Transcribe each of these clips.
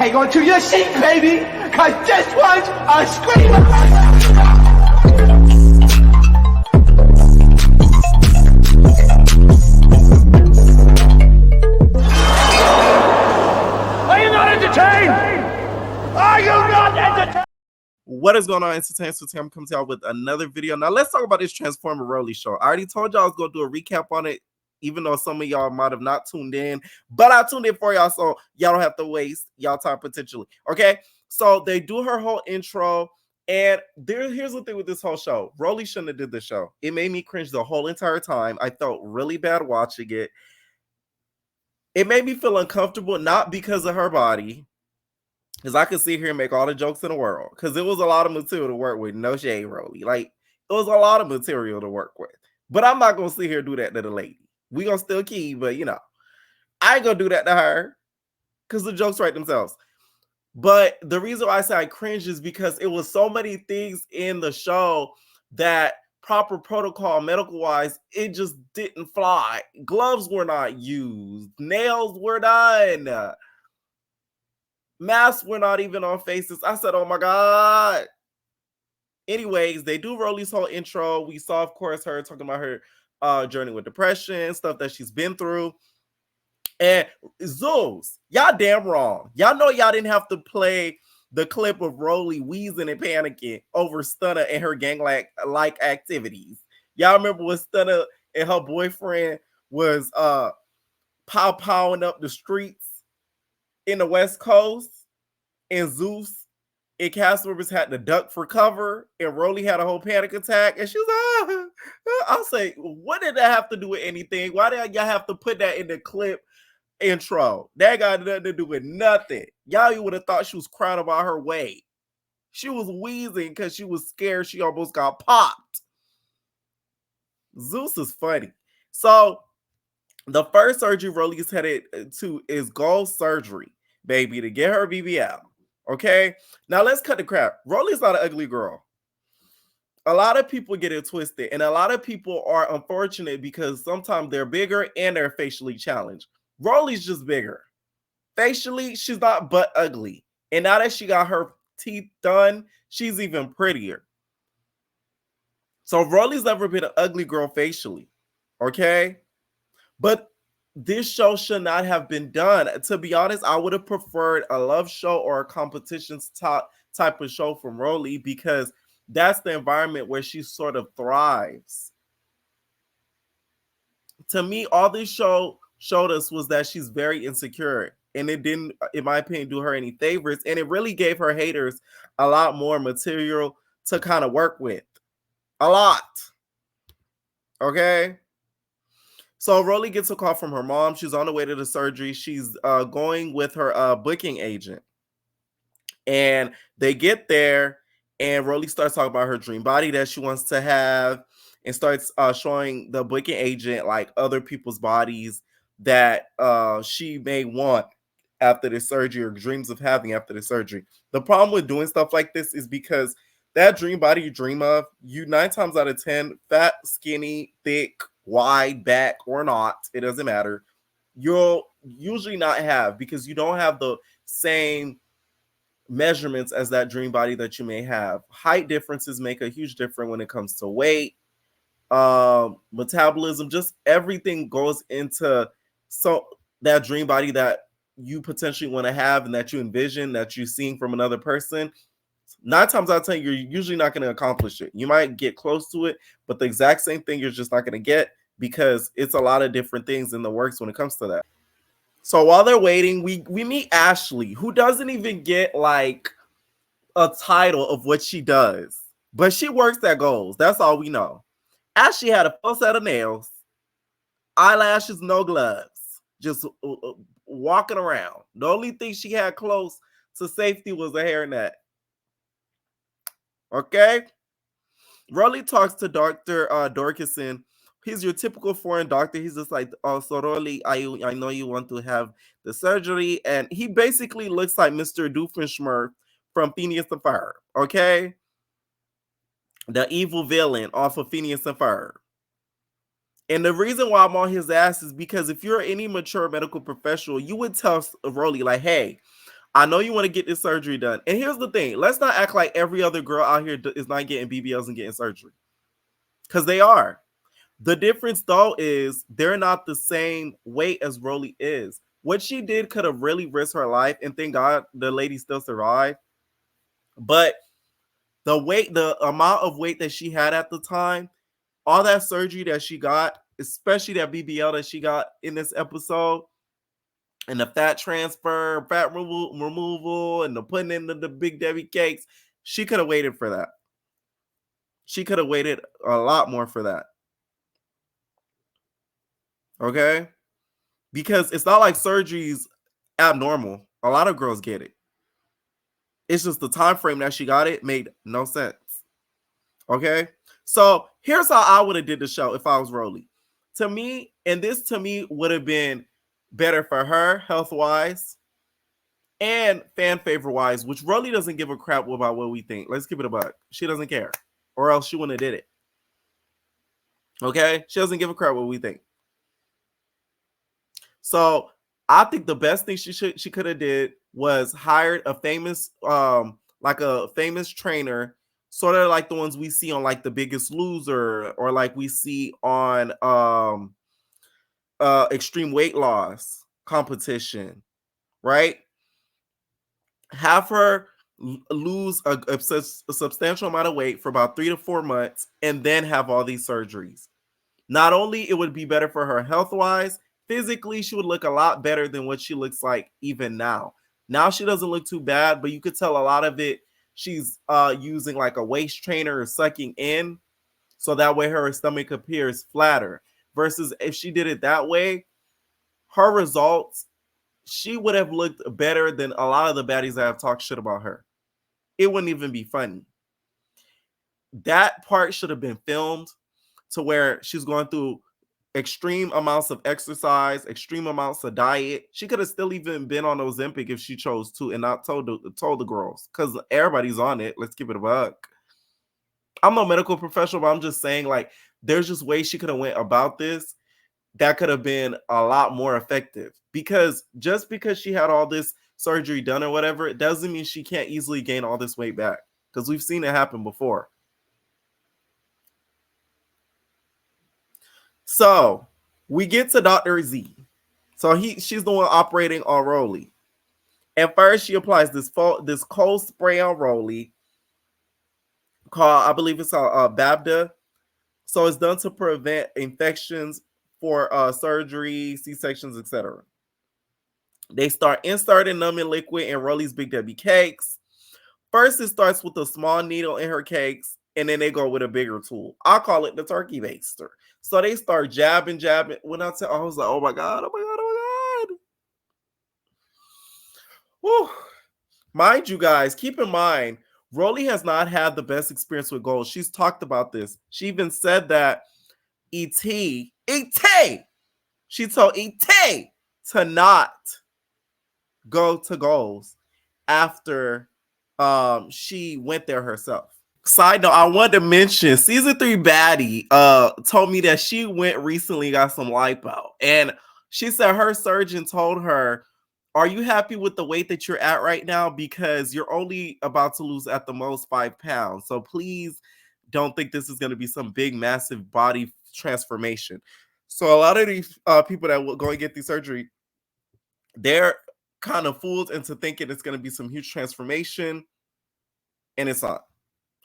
hang on to your seat, baby, cause this one's a screamer. Are you not entertained? Are you not entertained? What is going on, Entertainment? So I'm coming to y'all with another video. Now let's talk about this Transformer Rollie show. I already told y'all I was gonna do a recap on it, even though some of y'all might have not tuned in, but I tuned in for y'all, so y'all don't have to waste y'all time potentially. Okay, so they do her whole intro, and here's the thing with this whole show. Rollie shouldn't have did the show. It made me cringe the whole entire time. I felt really bad watching it. It made me feel uncomfortable, not because of her body, because I could sit here and make all the jokes in the world. Because it was a lot of material to work with. No shade, Rollie. Like, it was a lot of material to work with. But I'm not going to sit here and do that to the lady. We going to still keep, but, you know. I ain't going to do that to her. Because the jokes write themselves. But the reason why I say I cringe is because it was so many things in the show that proper protocol, medical-wise, it just didn't fly. Gloves were not used. Nails were done. Masks were not even on faces. I said, oh my God. Anyways, they do Rollie's whole intro. We saw, of course, her talking about her journey with depression, stuff that she's been through. And Zoos, y'all damn wrong. Y'all know y'all didn't have to play the clip of Rollie wheezing and panicking over Stunner and her gang-like activities. Y'all remember when Stunner and her boyfriend was pow-powing up the streets in the West Coast, and Zeus and cast members had to duck for cover, and Rollie had a whole panic attack, and she was I'll say, what did that have to do with anything? Why did y'all have to put that in the clip intro? That got nothing to do with nothing. Y'all would have thought she was crying about her weight. She was wheezing because she was scared she almost got popped. Zeus is funny. So the first surgery Rollie is headed to is gold surgery, baby, to get her BBL. Okay? Now let's cut the crap. Rollie's not an ugly girl. A lot of people get it twisted, and a lot of people are unfortunate because sometimes they're bigger and they're facially challenged. Rollie's just bigger. Facially, she's not but ugly. And now that she got her teeth done, she's even prettier. So Rollie's never been an ugly girl facially. Okay? But this show should not have been done. To be honest, I would have preferred a love show or a competitions type of show from Rollie, because that's the environment where she sort of thrives. To me, all this show showed us was that she's very insecure, and it didn't, in my opinion, do her any favors, and it really gave her haters a lot more material to kind of work with. A lot. Okay? So Rollie gets a call from her mom. She's on the way to the surgery. She's going with her booking agent. And they get there, and Rollie starts talking about her dream body that she wants to have, and starts showing the booking agent like other people's bodies that she may want after the surgery, or dreams of having after the surgery. The problem with doing stuff like this is because that dream body you dream of, you 9 times out of 10, fat, skinny, thick, wide, back, or not, it doesn't matter, you'll usually not have, because you don't have the same measurements as that dream body that you may have. Height differences make a huge difference when it comes to weight, metabolism, just everything goes into that dream body that you potentially want to have and that you envision, that you're seeing from another person. 9 times out of 10, you're usually not going to accomplish it. You might get close to it, but the exact same thing you're just not going to get, because it's a lot of different things in the works when it comes to that. So while they're waiting, we meet Ashley, who doesn't even get like a title of what she does, but she works at goals. That's all we know. Ashley had a full set of nails, eyelashes, no gloves, just walking around. The only thing she had close to safety was a hairnet. Okay? Rollie talks to Dr. Dorkison. He's your typical foreign doctor. He's just like, oh, so Rollie, I know you want to have the surgery. And he basically looks like Mr. Doofenshmirtz from Phineas and Ferb. Okay? The evil villain off of Phineas and Ferb. And the reason why I'm on his ass is because if you're any mature medical professional, you would tell Rollie, like, hey, I know you want to get this surgery done. And here's the thing. Let's not act like every other girl out here is not getting BBLs and getting surgery. Because they are. The difference, though, is they're not the same weight as Rollie is. What she did could have really risked her life. And thank God the lady still survived. But the amount of weight that she had at the time, all that surgery that she got, especially that BBL that she got in this episode, and the fat transfer, fat removal, and the putting in the Big Debbie cakes, she could have waited for that. She could have waited a lot more for that. Okay? Because it's not like surgery's abnormal. A lot of girls get it. It's just the time frame that she got it made no sense. Okay? So here's how I would have did the show if I was Rollie. To me, and this to me would have been better for her health-wise and fan favor-wise, which Rollie doesn't give a crap about what we think. Let's keep it a buck. She doesn't care. Or else she wouldn't have did it. Okay? She doesn't give a crap what we think. So I think the best thing she could have did was hired a famous like a famous trainer, sort of like the ones we see on like The Biggest Loser, or like we see on extreme weight loss competition, right? Have her lose a substantial amount of weight for about 3 to 4 months and then have all these surgeries. Not only it would be better for her health-wise, physically she would look a lot better than what she looks like even now. Now she doesn't look too bad, but you could tell a lot of it she's using like a waist trainer or sucking in, so that way her stomach appears flatter. Versus if she did it that way, her results, she would have looked better than a lot of the baddies that have talked shit about her. It wouldn't even be funny. That part should have been filmed to where she's going through extreme amounts of exercise, extreme amounts of diet. She could have still even been on Ozempic if she chose to, and not told the girls, because everybody's on it. Let's give it a buck. I'm no medical professional, but I'm just saying, like, there's just ways she could have went about this that could have been a lot more effective. Because just because she had all this surgery done or whatever, it doesn't mean she can't easily gain all this weight back, because we've seen it happen before. So we get to Dr. Z. So she's the one operating on Rollie. At first, she applies this cold spray on Rollie called, I believe it's called Babda. So it's done to prevent infections for surgery, C-sections, etc. They start inserting numbing liquid in Rollie's Big Debbie cakes. First, it starts with a small needle in her cakes, and then they go with a bigger tool. I call it the turkey baster. So they start jabbing. When I was like, oh my God. Whew. Mind you guys, keep in mind, Rollie has not had the best experience with goals. She's talked about this. She even said that she told E.T. to not go to goals after she went there herself. Side note, I wanted to mention season 3 baddie told me that she went recently, got some lipo, and she said her surgeon told her, are you happy with the weight that you're at right now? Because you're only about to lose at the most 5 pounds. So please don't think this is going to be some big, massive body transformation. So a lot of these people that will go and get the surgery, they're kind of fooled into thinking it's going to be some huge transformation, and it's not.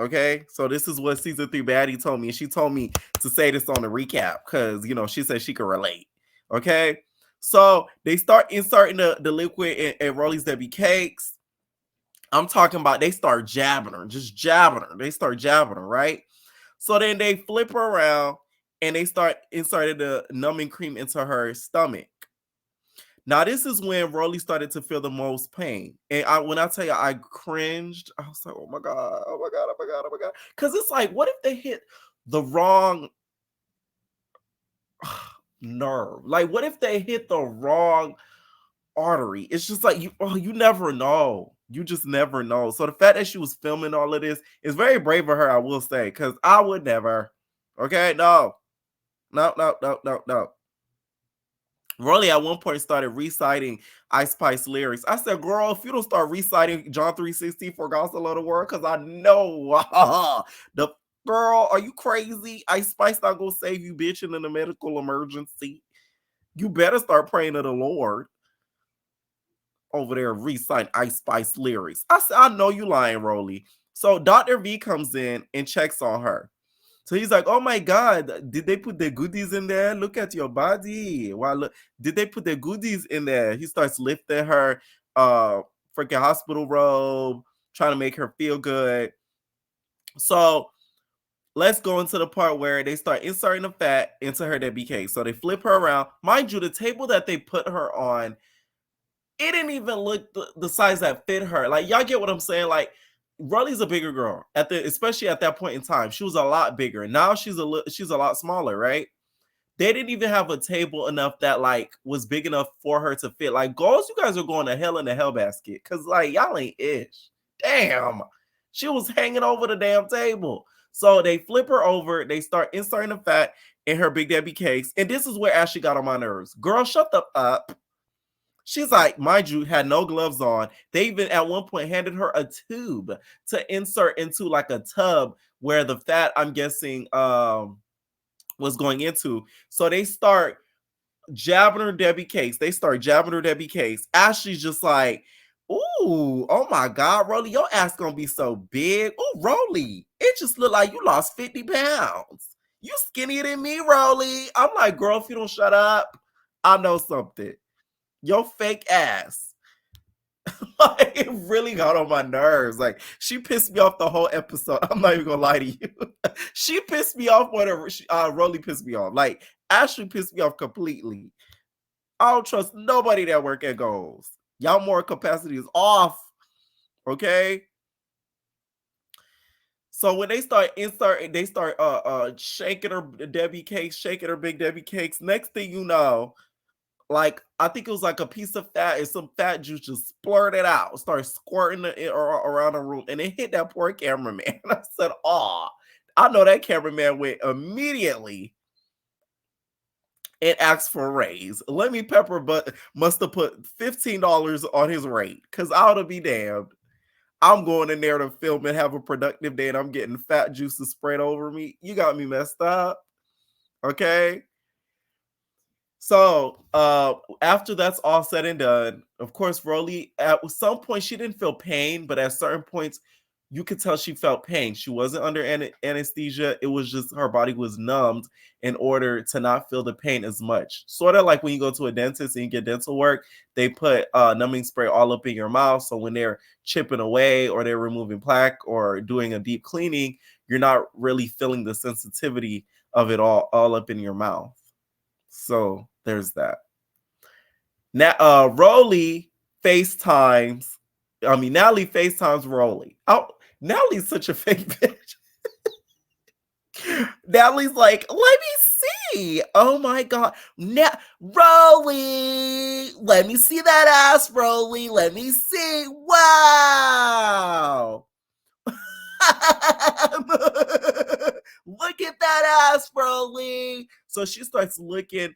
Okay, so this is what season 3 baddie told me, and she told me to say this on the recap because, you know, she said she could relate. Okay, so they start inserting the liquid in Rollie's Debbie cakes. I'm talking about they start jabbing her, just jabbing her. They start jabbing her, right? So then they flip her around and they start inserting the numbing cream into her stomach. Now, this is when Rollie started to feel the most pain. And when I tell you I cringed, I was like, oh my God. Because it's like, what if they hit the wrong nerve? Like, what if they hit the wrong artery? It's just like, you never know. You just never know. So the fact that she was filming all of this is very brave of her, I will say, because I would never. Okay, no. Rollie at one point started reciting Ice Spice lyrics. I said, girl, if you don't start reciting John 3:16 for Gospel of the World, because I know the girl, are you crazy? Ice Spice not gonna save you, bitch, in a medical emergency. You better start praying to the Lord. Over there reciting Ice Spice lyrics. I said, I know you lying, Rollie. So Dr. V comes in and checks on her. So he's like, oh my God, did they put the goodies in there? Look at your body. Wow, look, did they put the goodies in there? He starts lifting her freaking hospital robe, trying to make her feel good. So let's go into the part where they start inserting the fat into her Debbie cake. So they flip her around. Mind you, the table that they put her on, it didn't even look the size that fit her. Like, y'all get what I'm saying? Like, Rollie's a bigger girl especially at that point in time. She was a lot bigger. Now she's a lot smaller, right? They didn't even have a table enough that like was big enough for her to fit. Like, girls, you guys are going to hell in a hell basket because like y'all ain't ish. Damn, she was hanging over the damn table. So they flip her over. They start inserting the fat in her Big Debbie cakes, and this is where Ashley got on my nerves. Girl, shut the up. She's like, mind you, had no gloves on. They even at one point handed her a tube to insert into like a tub where the fat, I'm guessing, was going into. So they start jabbing her Debbie cakes. Ashley's just like, ooh, oh my God, Rollie, your ass gonna be so big. Ooh, Rollie, it just looked like you lost 50 pounds. You skinnier than me, Rollie. I'm like, girl, if you don't shut up, I know something. Your fake ass. Like, it really got on my nerves. Like, she pissed me off the whole episode. I'm not even gonna lie to you. She pissed me off whatever. Rollie pissed me off. Like, Ashley pissed me off completely. I don't trust nobody that work at Goals. Y'all more capacity is off. Okay. So when they start shaking her Debbie cakes, shaking her Big Debbie cakes. Next thing you know, like, I think it was like a piece of fat and some fat juice just splurted out, started squirting around the room, and it hit that poor cameraman. I said, "Aw, I know that cameraman went immediately and asked for a raise. Lemmy Pepper but must have put $15 on his rate, because I ought to be damned. I'm going in there to film and have a productive day, and I'm getting fat juices spread over me. You got me messed up, okay?" So after that's all said and done, of course, Rollie, at some point, she didn't feel pain, but at certain points, you could tell she felt pain. She wasn't under anesthesia. It was just her body was numbed in order to not feel the pain as much. Sort of like when you go to a dentist and you get dental work, they put numbing spray all up in your mouth. So when they're chipping away or they're removing plaque or doing a deep cleaning, you're not really feeling the sensitivity of it all up in your mouth. So there's that. Now, Natalie FaceTimes Rollie. Oh, Natalie's such a fake bitch. Natalie's like, let me see. Oh my God. Rollie, let me see that ass, Rollie. Let me see. Wow. Look at that ass, Rollie. So she starts looking.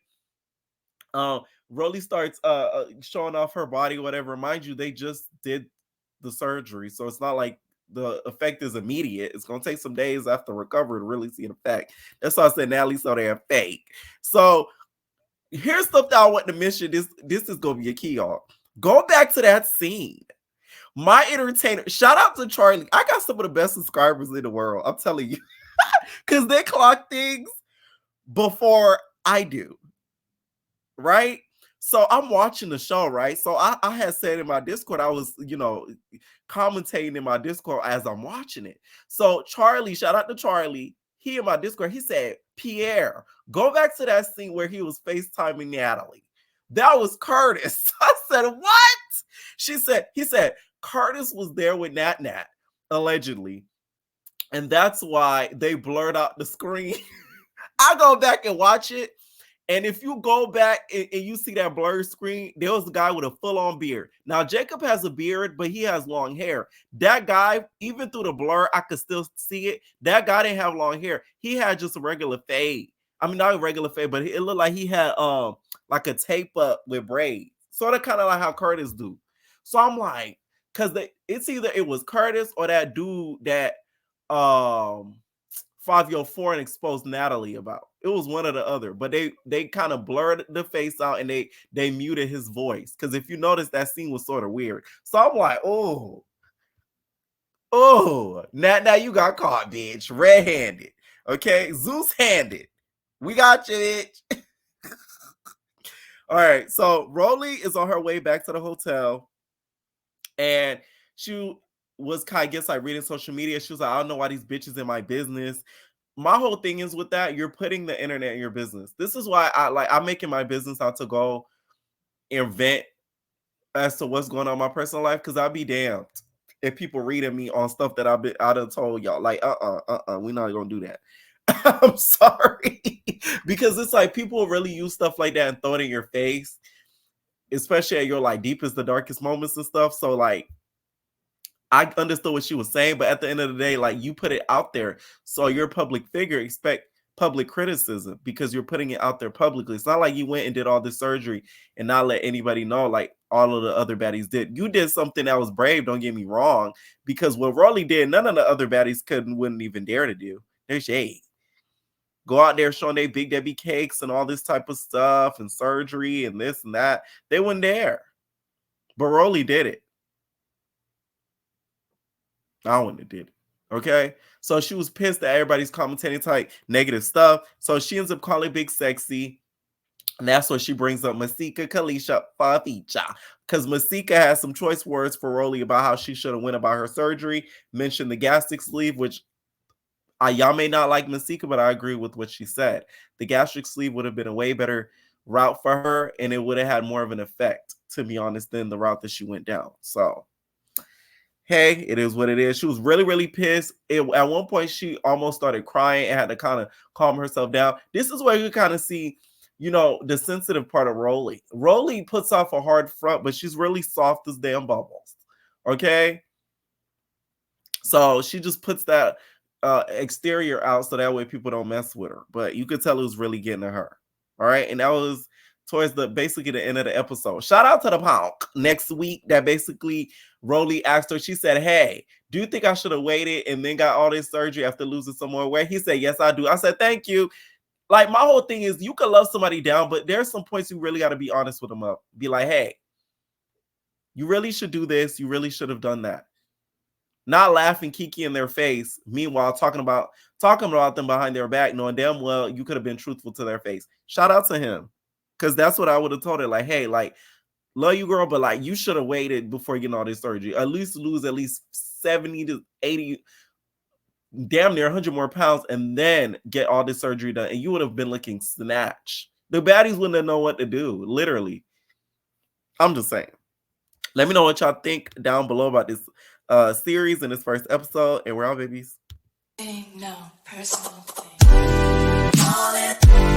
Rollie starts showing off her body, whatever. Mind you, they just did the surgery, so it's not like the effect is immediate. It's gonna take some days after recovery to really see an effect. That's why I said Natalie so they're fake. So here's stuff that I want to mention. This is gonna be a key, y'all. Go back to that scene. My entertainer, shout out to Charlie. I got some of the best subscribers in the world. I'm telling you, because they clock things before I do. Right? So I'm watching the show, right? So I had said in my Discord, I was, commentating in my Discord as I'm watching it. So Charlie, shout out to Charlie. He in my Discord, he said, Pierre, go back to that scene where he was FaceTiming Natalie. That was Curtis. I said, what? He said, Curtis was there with Nat, allegedly. And that's why they blurred out the screen. I go back and watch it. And if you go back and you see that blurred screen, there was a guy with a full-on beard. Now, Jacob has a beard, but he has long hair. That guy, even through the blur, I could still see it. That guy didn't have long hair. He had just a regular fade. I mean, not a regular fade, but it looked like he had like a tape up with braids, sort of kind of like how Curtis do. So I'm like, because it's either it was Curtis or that dude that 504 and exposed Natalie about. It was one or the other, but they kind of blurred the face out and they muted his voice. Because if you notice, that scene was sort of weird. So I'm like, oh, now you got caught, bitch, red-handed. Okay, Zeus-handed. We got you, bitch. All right, so Rollie is on her way back to the hotel, and she was kind of, I guess, like reading social media. She was like, I don't know why these bitches in my business. My whole thing is with that, you're putting the internet in your business. This is why I'm making my business out to go and vent as to what's going on in my personal life, because I'll be damned if people reading me on stuff that I done told y'all. Like, we're not gonna do that. I'm sorry. Because it's like people really use stuff like that and throw it in your face, especially at your like deepest, the darkest moments and stuff. So like, I understood what she was saying, but at the end of the day, like, you put it out there. So you're a public figure, expect public criticism because you're putting it out there publicly. It's not like you went and did all this surgery and not let anybody know like all of the other baddies did. You did something that was brave, don't get me wrong, because what Rollie did, none of the other baddies wouldn't even dare to do. They're shade. Go out there showing they Big Debbie cakes and all this type of stuff and surgery and this and that. They wouldn't dare. But Rollie did it. I wouldn't have did it. Okay? So she was pissed that everybody's commentating like negative stuff. So she ends up calling Big Sexy. And that's what she brings up Masika Kalisha Faficha. Because Masika has some choice words for Rollie about how she should have went about her surgery. Mentioned the gastric sleeve, which y'all may not like Masika, but I agree with what she said. The gastric sleeve would have been a way better route for her, and it would have had more of an effect, to be honest, than the route that she went down. So, hey, it is what it is. She was really, really pissed. At one point, she almost started crying and had to kind of calm herself down. This is where you kind of see, the sensitive part of Rollie. Rollie puts off a hard front, but she's really soft as damn bubbles. Okay? So she just puts that exterior out so that way people don't mess with her. But you could tell it was really getting to her. All right? And that was towards basically the end of the episode. Shout out to the punk next week that basically Rollie asked her, she said, hey, do you think I should have waited and then got all this surgery after losing some more weight? He said, yes, I do. I said, thank you. Like, my whole thing is you can love somebody down, but there's some points you really got to be honest with them up. Be like, hey, you really should do this. You really should have done that. Not laughing Kiki in their face, meanwhile talking about them behind their back, knowing damn well you could have been truthful to their face. Shout out to him. Because that's what I would have told her. Like, hey, like, love you, girl, but like you should have waited before getting all this surgery. At least lose at least 70 to 80, damn near 100 more pounds, and then get all this surgery done. And you would have been looking snatch. The baddies wouldn't have known what to do, literally. I'm just saying. Let me know what y'all think down below about this series in this first episode. And we're out, babies. Ain't no personal thing.